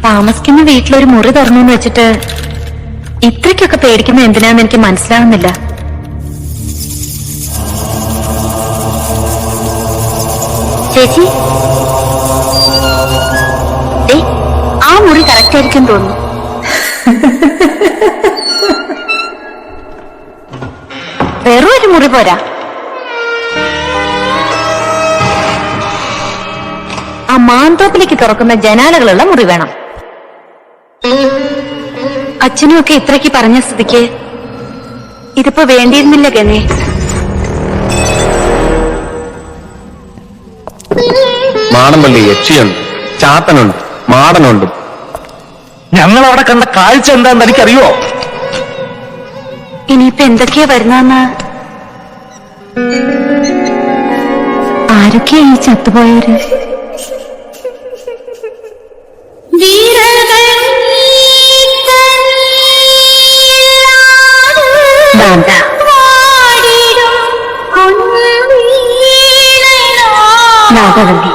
താമസിക്കുന്ന വീട്ടിലൊരു മുറി തുറന്നു വെച്ചിട്ട് ഇത്രയ്ക്കൊക്കെ പേടിക്കുന്ന എന്തിനാന്ന് എനിക്ക് മനസ്സിലാവുന്നില്ല. ചേച്ചി, ആ മുറി കറക്റ്റ് ആയിരിക്കും തോന്നുന്നു. വെറും ഒരു മുറി പോരാ, ആ മാന്തോപ്പിലേക്ക് തുറക്കുന്ന ജനാലകളുള്ള മുറി വേണം. അച്ഛനും ഒക്കെ ഇത്രയ്ക്ക് പറഞ്ഞ സ്ഥിതിക്ക് ഇതിപ്പോ വേണ്ടിയിരുന്നില്ല ഗണേ. മാടമ്പള്ളി യക്ഷിയുണ്ട്, ചാത്തനുണ്ട്, മാടനുണ്ട്. ഞങ്ങൾ അവിടെ കണ്ട കാഴ്ച എന്താന്ന് എനിക്കറിയോ? ഇനിയിപ്പോ എന്തൊക്കെയാ വരുന്നെന്ന്. ആരൊക്കെയാ ഈ ചത്തുപോയവര്? നാഗവല്ലി